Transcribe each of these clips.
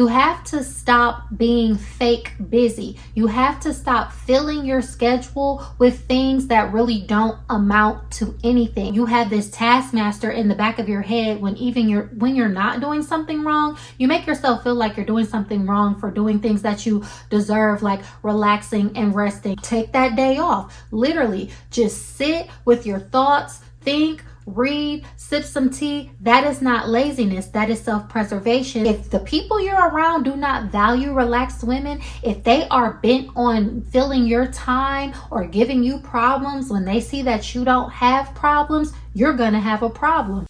You have to stop being fake busy. You have to stop filling your schedule with things that really don't amount to anything. You have this taskmaster in the back of your head when you're not doing something wrong. You make yourself feel like you're doing something wrong for doing things that you deserve, like relaxing and resting. Take that day off. Literally, just sit with your thoughts, think, read, sip some tea. That is not laziness. That is self-preservation. If the people you're around do not value relaxed women, if they are bent on filling your time or giving you problems when they see that you don't have problems, you're gonna have a problem.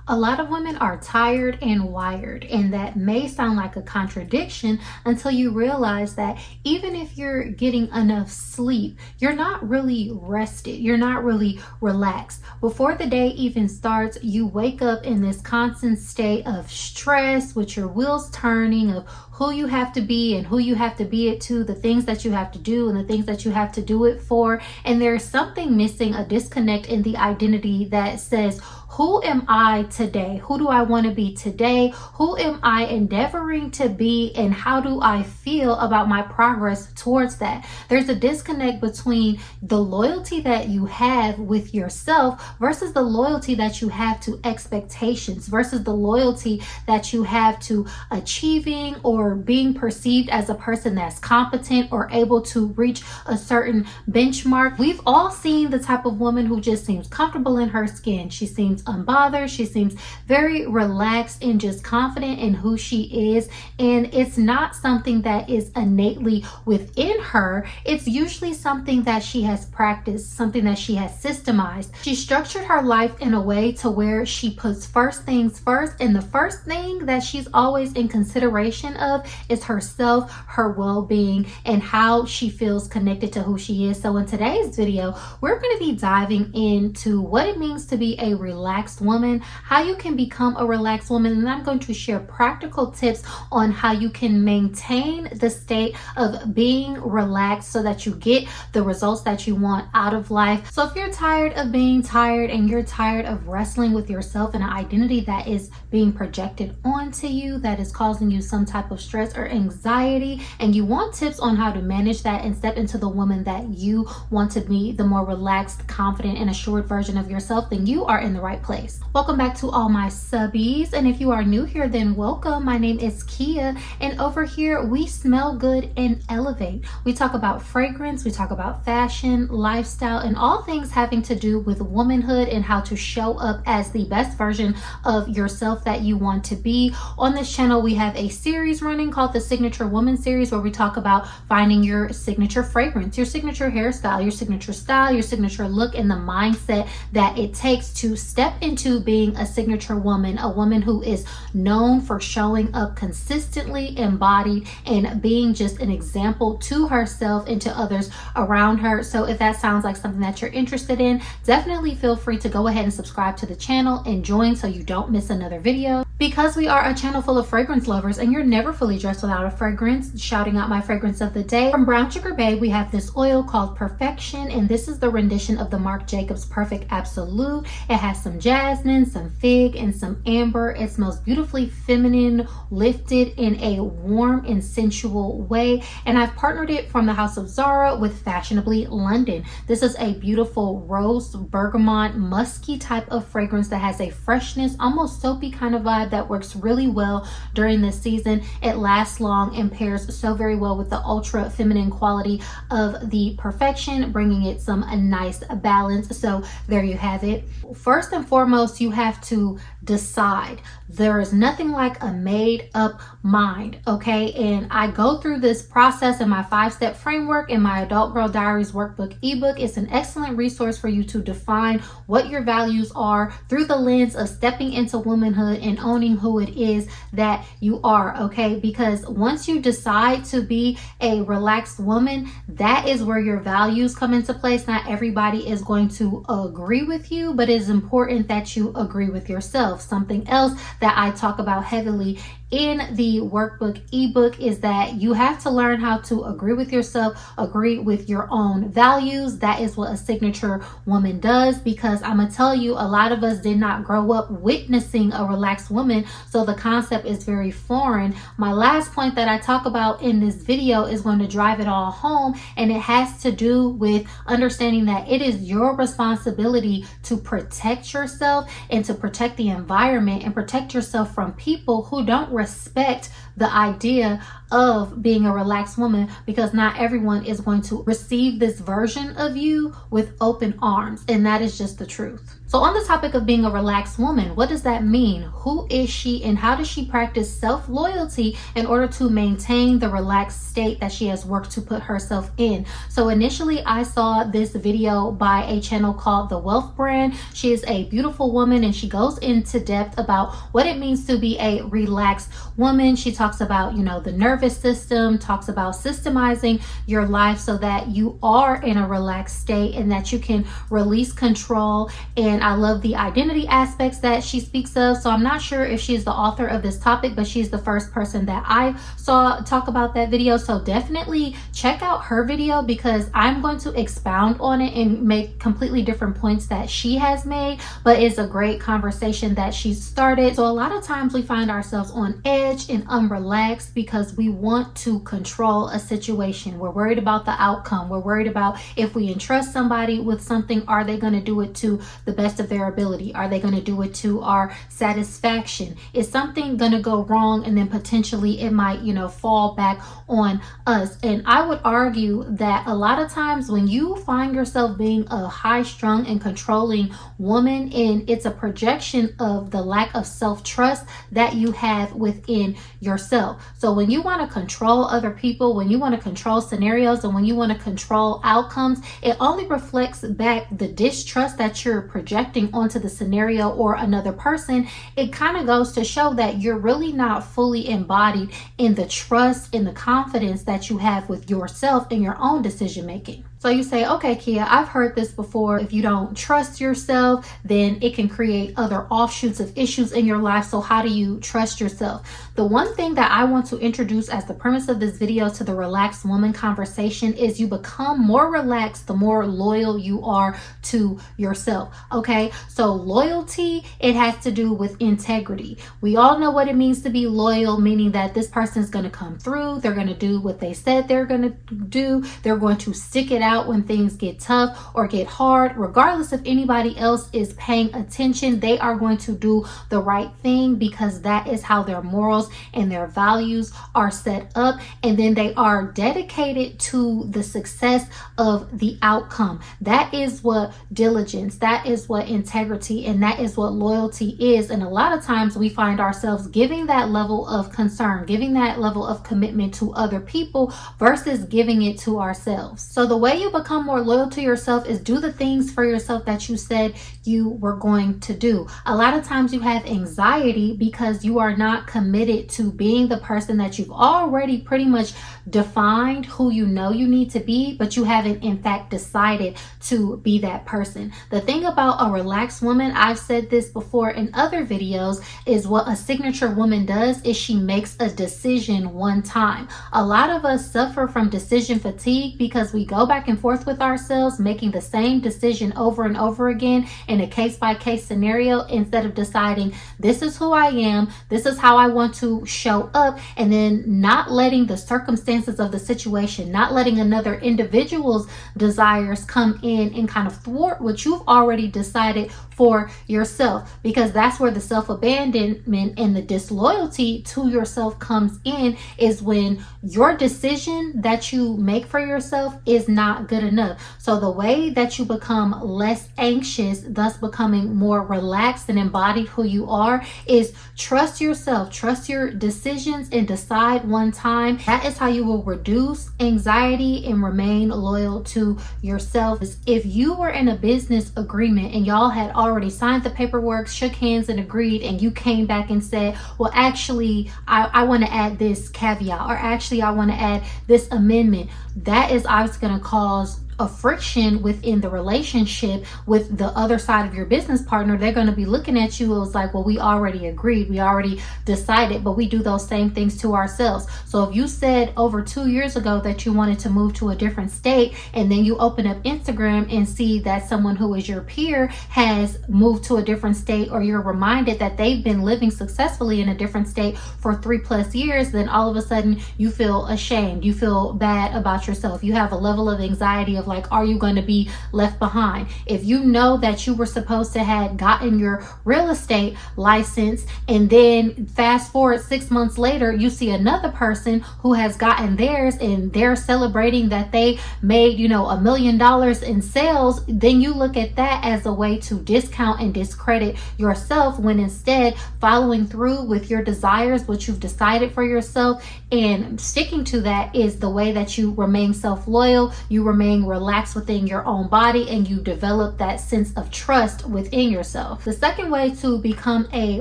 A lot of women are tired and wired, and that may sound like a contradiction until you realize that even if you're getting enough sleep, you're not really rested. You're not really relaxed. Before the day even starts, you wake up in this constant state of stress with your wheels turning of who you have to be and who you have to be it to, the things that you have to do and the things that you have to do it for. And there's something missing, a disconnect in the identity that says, who am I today? Who do I want to be today? Who am I endeavoring to be? And how do I feel about my progress towards that? There's a disconnect between the loyalty that you have with yourself versus the loyalty that you have to expectations, versus the loyalty that you have to achieving or being perceived as a person that's competent or able to reach a certain benchmark. We've all seen the type of woman who just seems comfortable in her skin. She seems unbothered. She seems very relaxed and just confident in who she is. And it's not something that is innately within her. It's usually something that she has practiced, something that she has systemized. She structured her life in a way to where she puts first things first. And the first thing that she's always in consideration of is herself, her well-being, and how she feels connected to who she is. So in today's video, we're going to be diving into what it means to be a relaxed woman, how you can become a relaxed woman, and I'm going to share practical tips on how you can maintain the state of being relaxed so that you get the results that you want out of life. So if you're tired of being tired and you're tired of wrestling with yourself and an identity that is being projected onto you, that is causing you some type of stress or anxiety, and you want tips on how to manage that and step into the woman that you want to be, the more relaxed, confident, and assured version of yourself, then you are in the right place. Welcome back to all my subbies, and if you are new here, then welcome. My name is Kiya, and over here we smell good and elevate. We talk about fragrance, we talk about fashion, lifestyle, and all things having to do with womanhood and how to show up as the best version of yourself that you want to be. On this channel, we have a series running called the Signature Woman series, where we talk about finding your signature fragrance, your signature hairstyle, your signature style, your signature look, and the mindset that it takes to step into being a signature woman, a woman who is known for showing up consistently, embodied, and being just an example to herself and to others around her. So if that sounds like something that you're interested in, definitely feel free to go ahead and subscribe to the channel and join so you don't miss another video. Because we are a channel full of fragrance lovers and you're never fully dressed without a fragrance, shouting out my fragrance of the day. From Brown Sugar Babe, we have this oil called Perfection, and this is the rendition of the Marc Jacobs Perfect Absolute. It has some jasmine, some fig, and some amber. It smells beautifully feminine, lifted in a warm and sensual way, and I've partnered it from the House of Zara with Fashionably London. This is a beautiful rose, bergamot, musky type of fragrance that has a freshness, almost soapy kind of vibe that works really well during this season. It lasts long and pairs so very well with the ultra feminine quality of the Perfection, bringing it some nice balance. So there you have it. First and foremost, you have to decide. There is nothing like a made up mind, okay? And I go through this process in my 5-step framework in my Adult Girl Diaries workbook ebook. It's an excellent resource for you to define what your values are through the lens of stepping into womanhood and owning who it is that you are, okay? Because once you decide to be a relaxed woman, that is where your values come into place. Not everybody is going to agree with you, but it is important that you agree with yourself. Something else that I talk about heavily in the workbook ebook is that you have to learn how to agree with yourself, agree with your own values. That is what a signature woman does, because I'm gonna tell you, a lot of us did not grow up witnessing a relaxed woman, so the concept is very foreign. My last point that I talk about in this video is going to drive it all home, and it has to do with understanding that it is your responsibility to protect yourself and to protect the environment and protect yourself from people who don't respect the idea of being a relaxed woman, because not everyone is going to receive this version of you with open arms, and that is just the truth. So on the topic of being a relaxed woman, what does that mean? Who is she, and how does she practice self-loyalty in order to maintain the relaxed state that she has worked to put herself in? So initially I saw this video by a channel called The Wealth Brand. She is a beautiful woman, and she goes into depth about what it means to be a relaxed woman. She talks about, the nervous system, talks about systemizing your life so that you are in a relaxed state and that you can release control. And I love the identity aspects that she speaks of. So I'm not sure if she's the author of this topic, but she's the first person that I saw talk about that video. So definitely check out her video, because I'm going to expound on it and make completely different points that she has made, but it's a great conversation that she started. So a lot of times we find ourselves on edge and unrelaxed because we want to control a situation. We're worried about the outcome. We're worried about if we entrust somebody with something, are they going to do it to the best of their ability? Are they going to do it to our satisfaction? Is something going to go wrong, and then potentially it might, fall back on us? And I would argue that a lot of times when you find yourself being a high-strung and controlling woman, and it's a projection of the lack of self-trust that you have within yourself. So when you want to control other people, when you want to control scenarios, and when you want to control outcomes, it only reflects back the distrust that you're projecting onto the scenario or another person. It kind of goes to show that you're really not fully embodied in the trust, in the confidence that you have with yourself and your own decision making. So you say, okay, Kiya, I've heard this before. If you don't trust yourself, then it can create other offshoots of issues in your life. So how do you trust yourself? The one thing that I want to introduce as the premise of this video to the relaxed woman conversation is you become more relaxed the more loyal you are to yourself. Okay, so loyalty, it has to do with integrity. We all know what it means to be loyal, meaning that this person is going to come through. They're going to do what they said they're going to do. They're going to stick it out when things get tough or get hard. Regardless if anybody else is paying attention, they are going to do the right thing, because that is how their morals and their values are set up. And then they are dedicated to the success of the outcome. That is what diligence, that is what integrity, and that is what loyalty is. And a lot of times we find ourselves giving that level of concern, giving that level of commitment to other people versus giving it to ourselves. So the way you become more loyal to yourself is do the things for yourself that you said you were going to do. A lot of times you have anxiety because you are not committed to being the person that you've already pretty much defined who you know you need to be, but you haven't in fact decided to be that person. The thing about a relaxed woman, I've said this before in other videos, is what a signature woman does is she makes a decision one time. A lot of us suffer from decision fatigue because we go back and forth with ourselves, making the same decision over and over again in a case-by-case scenario, instead of deciding this is who I am, this is how I want to show up, and then not letting the circumstances of the situation, not letting another individual's desires come in and kind of thwart what you've already decided for yourself, because that's where the self-abandonment and the disloyalty to yourself comes in, is when your decision that you make for yourself is not good enough. So the way that you become less anxious, thus becoming more relaxed and embodied who you are, is trust yourself, trust your decisions, and decide one time. That is how you will reduce anxiety and remain loyal to yourself. If you were in a business agreement and y'all had already signed the paperwork, shook hands and agreed, and you came back and said, well, actually, I want to add this caveat, or actually I want to add this amendment, that is obviously going to cause a friction within the relationship with the other side of your business partner, they're going to be looking at you as like, well, we already agreed, we already decided. But we do those same things to ourselves. So if you said over 2 years ago that you wanted to move to a different state, and then you open up Instagram and see that someone who is your peer has moved to a different state, or you're reminded that they've been living successfully in a different state for 3+ years, then all of a sudden you feel ashamed, you feel bad about yourself, you have a level of anxiety of like, are you going to be left behind? If you know that you were supposed to have gotten your real estate license, and then fast forward 6 months later, you see another person who has gotten theirs and they're celebrating that they made, $1 million in sales, then you look at that as a way to discount and discredit yourself, when instead following through with your desires, what you've decided for yourself, and sticking to that is the way that you remain self-loyal, you remain relaxed within your own body, and you develop that sense of trust within yourself. The second way to become a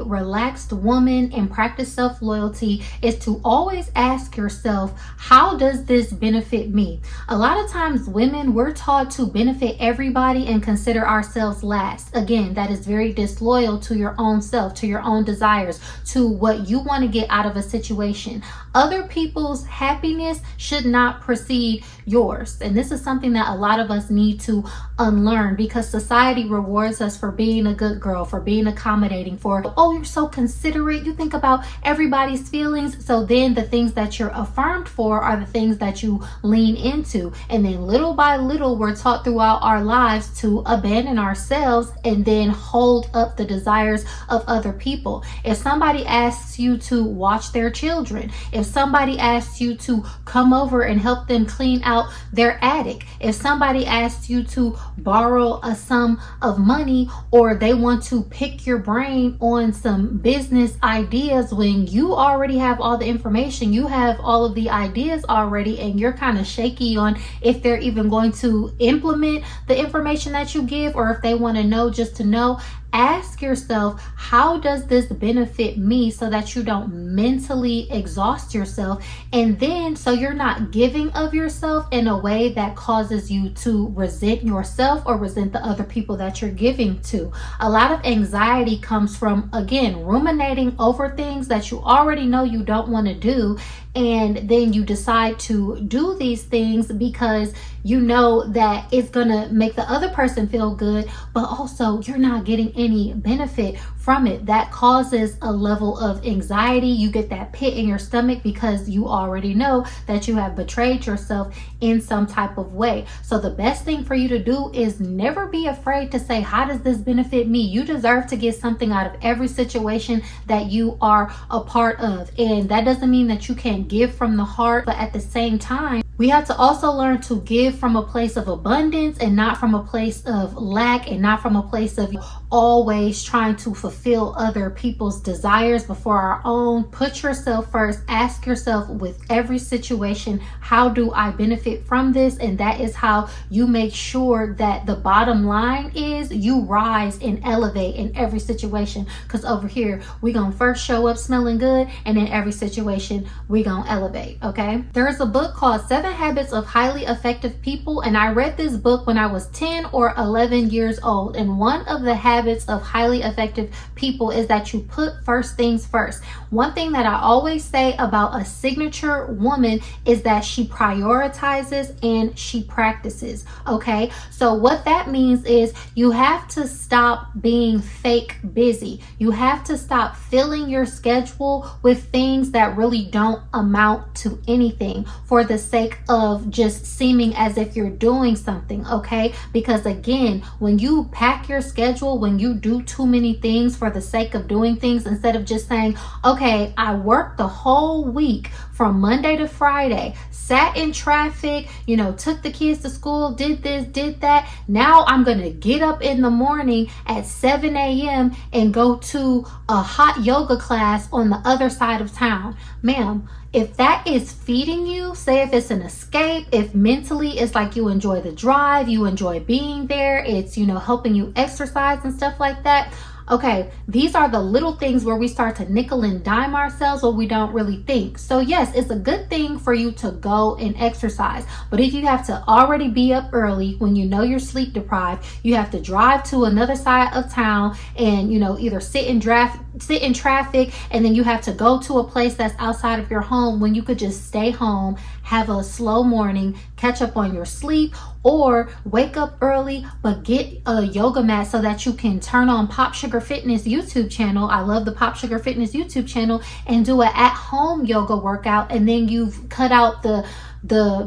relaxed woman and practice self-loyalty is to always ask yourself, how does this benefit me? A lot of times women, we're taught to benefit everybody and consider ourselves last. Again, that is very disloyal to your own self, to your own desires, to what you want to get out of a situation. Other people's happiness should not precede yours. And this is something that a lot of us need to unlearn, because society rewards us for being a good girl, for being accommodating, for, oh, you're so considerate, you think about everybody's feelings. So then the things that you're affirmed for are the things that you lean into. And then little by little, we're taught throughout our lives to abandon ourselves and then hold up the desires of other people. If somebody asks you to watch their children, if somebody asks you to come over and help them clean out their attic, if somebody asks you to borrow a sum of money, or they want to pick your brain on some business ideas, when you already have all the information, you have all of the ideas already, and you're kind of shaky on if they're even going to implement the information that you give, or if they want to know just to know, ask yourself, how does this benefit me, so that you don't mentally exhaust yourself, and then so you're not giving of yourself in a way that causes you to resent yourself or resent the other people that you're giving to. A lot of anxiety comes from, again, ruminating over things that you already know you don't want to do, and then you decide to do these things because you know that it's gonna make the other person feel good, but also you're not getting any benefit from it. That causes a level of anxiety. You get that pit in your stomach because you already know that you have betrayed yourself in some type of way. So the best thing for you to do is never be afraid to say, how does this benefit me? You deserve to get something out of every situation that you are a part of. And that doesn't mean that you can't give from the heart, but at the same time, we have to also learn to give from a place of abundance and not from a place of lack, and not from a place of always trying to fulfill other people's desires before our own. Put yourself first. Ask yourself with every situation, how do I benefit from this? And that is how you make sure that the bottom line is you rise and elevate in every situation. Because over here, we're going to first show up smelling good, and in every situation, we're going to elevate, okay? There is a book called 7 Habits of Highly Effective People, and I read this book when I was 10 or 11 years old. And one of the habits of highly effective people is that you put first things first. One thing that I always say about a signature woman is that she prioritizes and she practices, okay? So what that means is you have to stop being fake busy. You have to stop filling your schedule with things that really don't amount to anything for the sake of just seeming as if you're doing something, okay? Because again, when you pack your schedule, when you do too many things for the sake of doing things, instead of just saying, okay, I worked the whole week from Monday to Friday, sat in traffic, took the kids to school, did this, did that. Now I'm going to get up in the morning at 7 a.m. and go to a hot yoga class on the other side of town. Ma'am, if that is feeding you, say if it's an escape, if mentally it's like you enjoy the drive, you enjoy being there, it's, helping you exercise and stuff like that, Okay, these are the little things where we start to nickel and dime ourselves what we don't really think. So yes, it's a good thing for you to go and exercise, but if you have to already be up early when you know you're sleep deprived, you have to drive to another side of town and either sit in traffic, and then you have to go to a place that's outside of your home when you could just stay home, have a slow morning, catch up on your sleep, or wake up early but get a yoga mat so that you can turn on Pop Sugar Fitness YouTube channel. I love the Pop Sugar Fitness YouTube channel, and do an at-home yoga workout, and then you've cut out the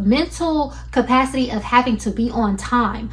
mental capacity of having to be on time,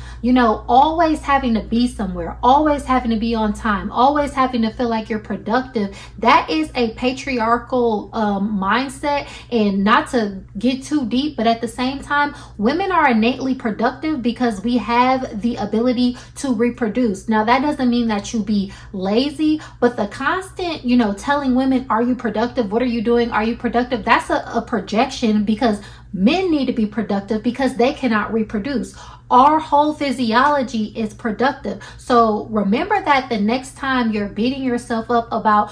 always having to be somewhere, always having to be on time, always having to feel like you're productive. That is a patriarchal mindset. And not to get too deep, but at the same time, women are innately productive because we have the ability to reproduce. Now, that doesn't mean that you be lazy, but the constant, telling women, are you productive? What are you doing? Are you productive? That's a projection, because men need to be productive because they cannot reproduce. Our whole physiology is productive. So remember that the next time you're beating yourself up about,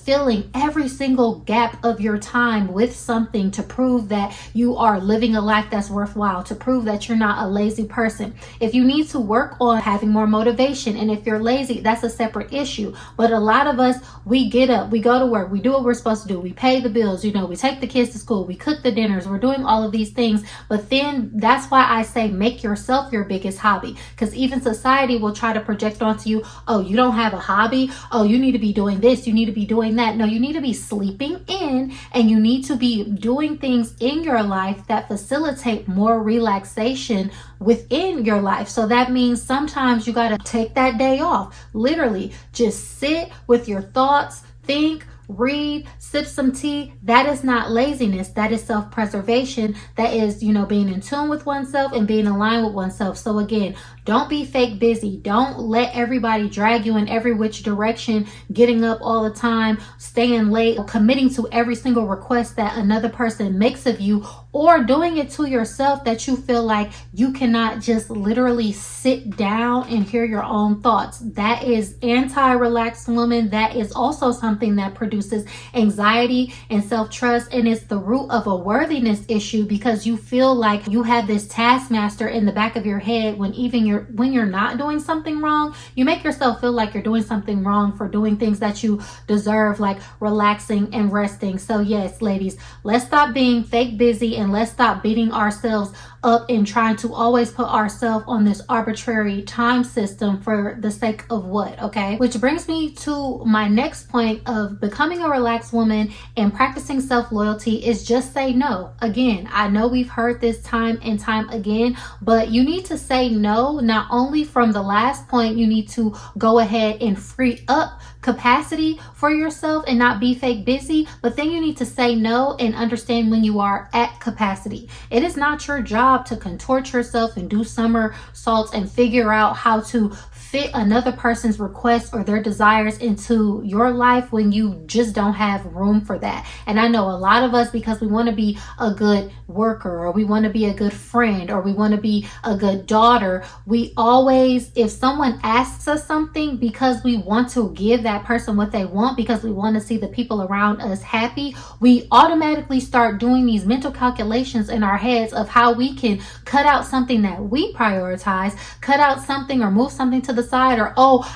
filling every single gap of your time with something to prove that you are living a life that's worthwhile, to prove that you're not a lazy person. If you need to work on having more motivation, and if you're lazy, that's a separate issue. But a lot of us, we get up, we go to work, we do what we're supposed to do, we pay the bills, we take the kids to school, we cook the dinners, we're doing all of these things. But then that's why I say make yourself your biggest hobby, because even society will try to project onto you, oh, you don't have a hobby, oh, you need to be doing this, you need to be doing that. No, you need to be sleeping in, and you need to be doing things in your life that facilitate more relaxation within your life. So that means sometimes you got to take that day off, literally just sit with your thoughts, think, read, sip some tea. That is not laziness. That is self-preservation. That is, being in tune with oneself and being aligned with oneself. So again, don't be fake busy. Don't let everybody drag you in every which direction, getting up all the time, staying late, committing to every single request that another person makes of you, or doing it to yourself that you feel like you cannot just literally sit down and hear your own thoughts. That is anti-relaxed woman. That is also something that produces anxiety and self-trust, and it's the root of a worthiness issue, because you feel like you have this taskmaster in the back of your head when you're not doing something wrong. You make yourself feel like you're doing something wrong for doing things that you deserve, like relaxing and resting. So yes, ladies, let's stop being fake busy, and let's stop beating ourselves up and trying to always put ourselves on this arbitrary time system for the sake of what, okay? Which brings me to my next point of becoming a relaxed woman and practicing self-loyalty is just say no. Again, I know we've heard this time and time again, but you need to say no. Not only from the last point, you need to go ahead and free up capacity for yourself and not be fake busy, but then you need to say no and understand when you are at capacity. It is not your job to contort yourself and do somersaults and figure out how to fit another person's requests or their desires into your life when you just don't have room for that. And I know a lot of us, because we want to be a good worker, or we want to be a good friend, or we want to be a good daughter, we always, if someone asks us something, because we want to give that person what they want, because we want to see the people around us happy, we automatically start doing these mental calculations in our heads of how we can cut out something that we prioritize, cut out something or move something to the side, or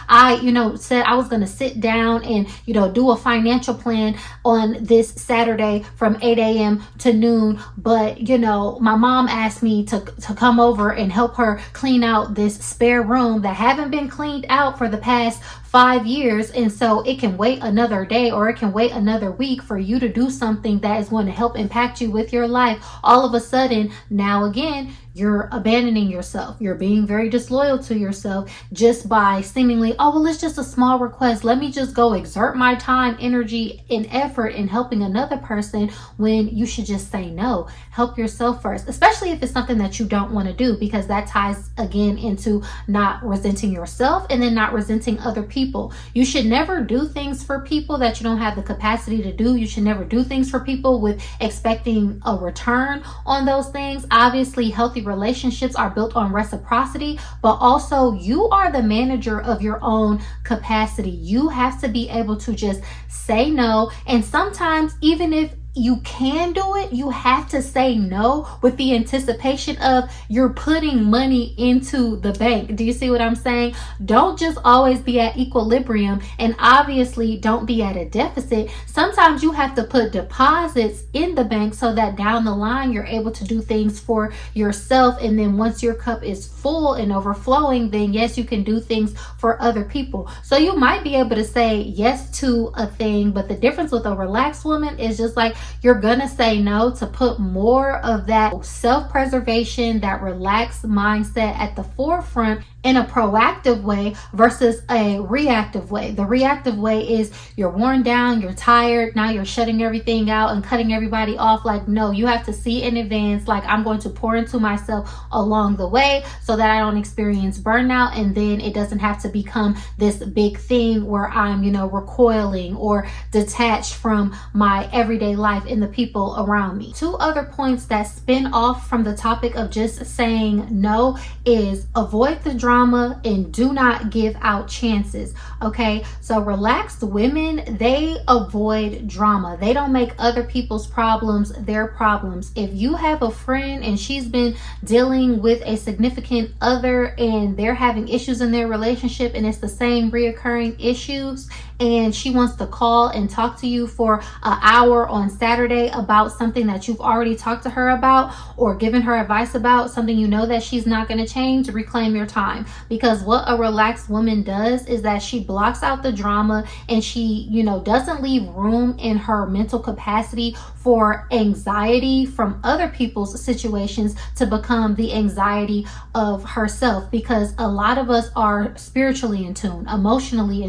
I said I was going to sit down and do a financial plan on this Saturday from 8 a.m. to noon, but my mom asked me to come over and help her clean out this spare room that haven't been cleaned out for the past 5 years, and so it can wait another day or it can wait another week for you to do something that is going to help impact you with your life. All of a sudden, now again, you're abandoning yourself. You're being very disloyal to yourself just by seemingly, it's just a small request. Let me just go exert my time, energy, and effort in helping another person, when you should just say no. Help yourself first, especially if it's something that you don't want to do, because that ties again into not resenting yourself and then not resenting other people people. You should never do things for people that you don't have the capacity to do. You should never do things for people with expecting a return on those things. Obviously, healthy relationships are built on reciprocity, but also you are the manager of your own capacity. You have to be able to just say no. And sometimes, even if you can do it, you have to say no with the anticipation of you're putting money into the bank. Do you see what I'm saying? Don't just always be at equilibrium, and obviously don't be at a deficit. Sometimes you have to put deposits in the bank so that down the line you're able to do things for yourself, and then once your cup is full and overflowing, then yes, you can do things for other people. So you might be able to say yes to a thing, but the difference with a relaxed woman is just like, you're gonna say no to put more of that self-preservation, that relaxed mindset at the forefront in a proactive way versus a reactive way. The reactive way is you're worn down, you're tired, now you're shutting everything out and cutting everybody off. Like, no, you have to see in advance, like, I'm going to pour into myself along the way so that I don't experience burnout, and then it doesn't have to become this big thing where I'm, recoiling or detached from my everyday life and the people around me. Two other points that spin off from the topic of just saying no is avoid the drama and do not give out chances. Okay, so relaxed women, they avoid drama. They don't make other people's problems their problems. If you have a friend and she's been dealing with a significant other and they're having issues in their relationship and it's the same reoccurring issues, and she wants to call and talk to you for an hour on Saturday about something that you've already talked to her about or given her advice about, something you know that she's not going to change, reclaim your time. Because what a relaxed woman does is that she blocks out the drama, and she, doesn't leave room in her mental capacity for anxiety from other people's situations to become the anxiety of herself. Because a lot of us are spiritually in tune, emotionally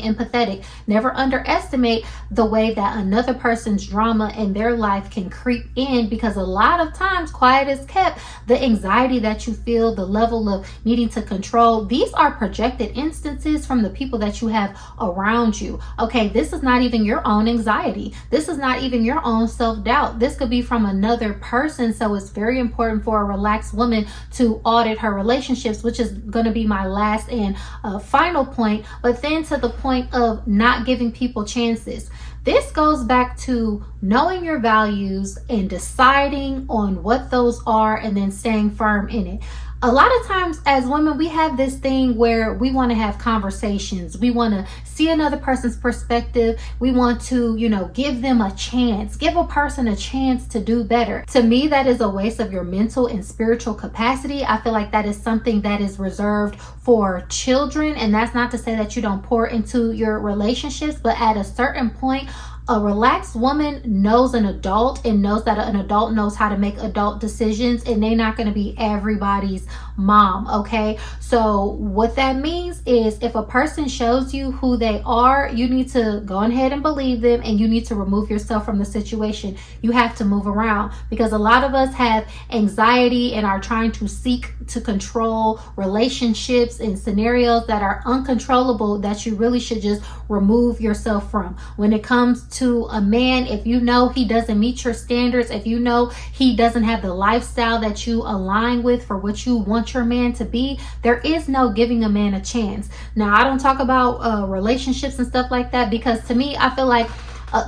empathetic. Never underestimate the way that another person's drama in their life can creep in, because a lot of times, quiet is kept, the anxiety that you feel, the level of needing to control, these are projected instances from the people that you have around you. Okay, this is not even your own anxiety. This is not even your own self-doubt. This could be from another person. So it's very important for a relaxed woman to audit her relationships, which is going to be my last and final point. But then to the point of not giving people chances. This goes back to knowing your values and deciding on what those are and then staying firm in it. A lot of times as women, we have this thing where we want to have conversations. We want to see another person's perspective. We want to, give them a chance, give a person a chance to do better. To me, that is a waste of your mental and spiritual capacity. I feel like that is something that is reserved for children. And that's not to say that you don't pour into your relationships, but at a certain point, a relaxed woman knows an adult and knows that an adult knows how to make adult decisions, and they're not going to be everybody's mom. Okay, so what that means is if a person shows you who they are, you need to go ahead and believe them, and you need to remove yourself from the situation. You have to move around, because a lot of us have anxiety and are trying to seek to control relationships and scenarios that are uncontrollable, that you really should just remove yourself from. When it comes to a man, if you know he doesn't meet your standards, if you know he doesn't have the lifestyle that you align with for what you want your man to be, there is no giving a man a chance. Now, I don't talk about relationships and stuff like that, because to me, I feel like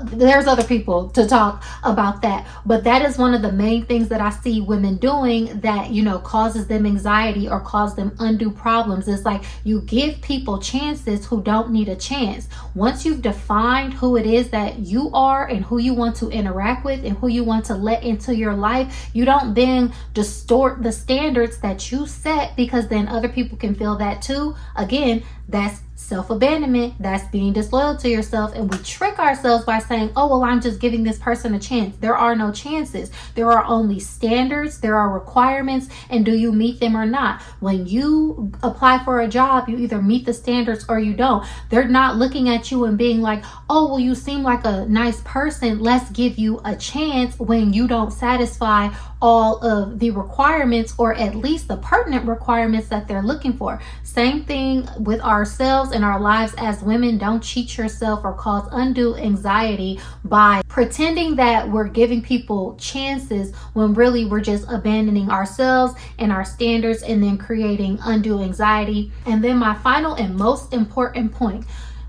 there's other people to talk about that, but that is one of the main things that I see women doing that, causes them anxiety or cause them undue problems. It's like you give people chances who don't need a chance. Once you've defined who it is that you are and who you want to interact with and who you want to let into your life, you don't then distort the standards that you set, because then other people can feel that too. Again, that's self-abandonment. That's being disloyal to yourself. And we trick ourselves by saying, oh, well, I'm just giving this person a chance. There are no chances. There are only standards. There are requirements. And do you meet them or not? When you apply for a job, you either meet the standards or you don't. They're not looking at you and being like, oh, well, you seem like a nice person, let's give you a chance, when you don't satisfy all of the requirements, or at least the pertinent requirements that they're looking for. Same thing with ourselves. ourselves in our lives as women. Don't cheat yourself or cause undue anxiety by pretending that we're giving people chances when really we're just abandoning ourselves and our standards and then creating undue anxiety. And then my final and most important point,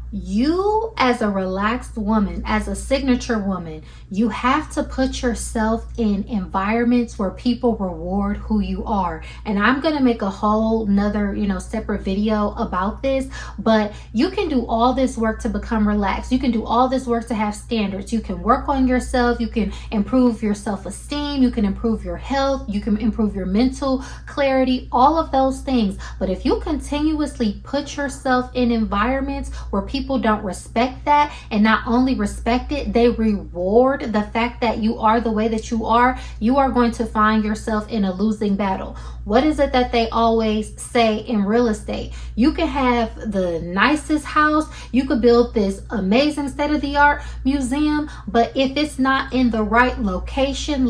you as a relaxed woman, as a signature woman, you have to put yourself in environments where people reward who you are. And I'm going to make a whole nother, separate video about this, but you can do all this work to become relaxed. You can do all this work to have standards. You can work on yourself. You can improve your self-esteem. You can improve your health. You can improve your mental clarity, all of those things. But if you continuously put yourself in environments where people don't respect that, and not only respect it, they reward the fact that you are the way that you are going to find yourself in a losing battle. What is it that they always say in real estate? You can have the nicest house, you could build this amazing state-of-the-art museum, but if it's not in the right location,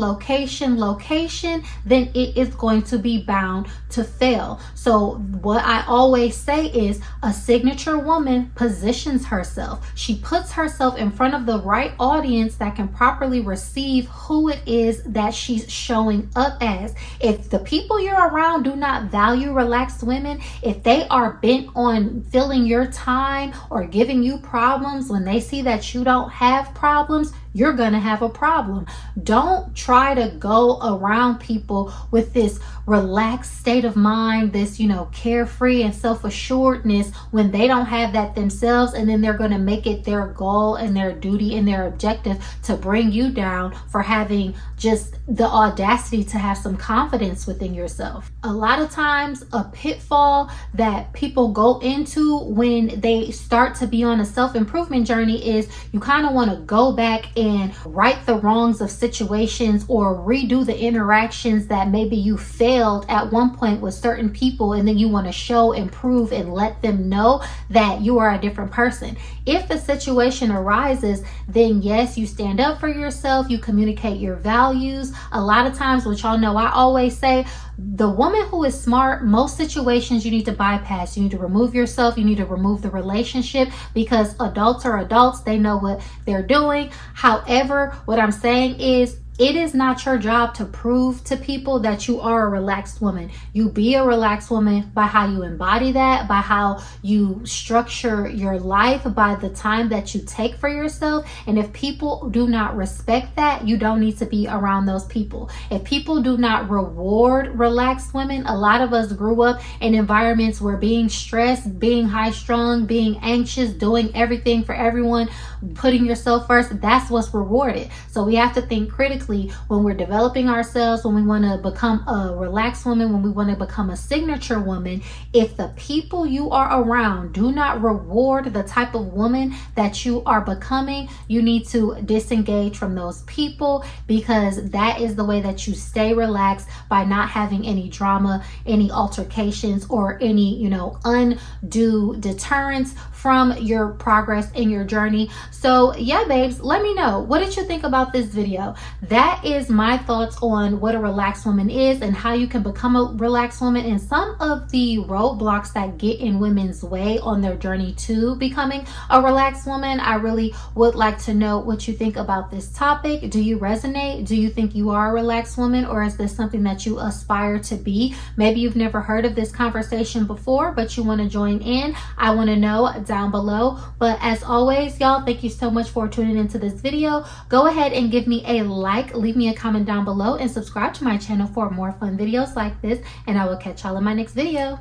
then it is going to be bound to fail. So what I always say is a signature woman positions herself. She puts herself in front of the right audience that can properly receive who it is that she's showing up as. If the people you're around do not value relaxed women, if they are bent on filling your time or giving you problems when they see that you don't have problems, you're going to have a problem. Don't try to go around people with this relaxed state of mind, this, carefree and self-assuredness when they don't have that themselves, and then they're going to make it their goal and their duty and their objective to bring you down for having just the audacity to have some confidence within yourself. A lot of times, a pitfall that people go into when they start to be on a self-improvement journey is you kind of want to go back and right the wrongs of situations or redo the interactions that maybe you failed at one point with certain people, and then you want to show and prove and let them know that you are a different person. If the situation arises, then yes, you stand up for yourself, you communicate your values. A lot of times, which y'all know, I always say, the woman who is smart, most situations you need to bypass. You need to remove yourself. You need to remove the relationship, because adults are adults. They know what they're doing. However, what I'm saying is, it is not your job to prove to people that you are a relaxed woman. You be a relaxed woman by how you embody that, by how you structure your life, by the time that you take for yourself. And if people do not respect that, you don't need to be around those people. If people do not reward relaxed women, a lot of us grew up in environments where being stressed, being high strung, being anxious, doing everything for everyone, putting yourself first, that's what's rewarded. So we have to think critically when we're developing ourselves, when we want to become a relaxed woman, when we want to become a signature woman. If the people you are around do not reward the type of woman that you are becoming, you need to disengage from those people, because that is the way that you stay relaxed, by not having any drama, any altercations, or any, undue deterrence from your progress in your journey. So yeah, babes, let me know, what did you think about this video? That is my thoughts on what a relaxed woman is and how you can become a relaxed woman, and some of the roadblocks that get in women's way on their journey to becoming a relaxed woman. I really would like to know what you think about this topic. Do you resonate? Do you think you are a relaxed woman, or is this something that you aspire to be? Maybe you've never heard of this conversation before, but you want to join in. I want to know down below. But as always, y'all, thank you so much for tuning into this video. Go ahead and give me a like, leave me a comment down below, and subscribe to my channel for more fun videos like this, and I will catch y'all in my next video.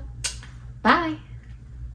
Bye.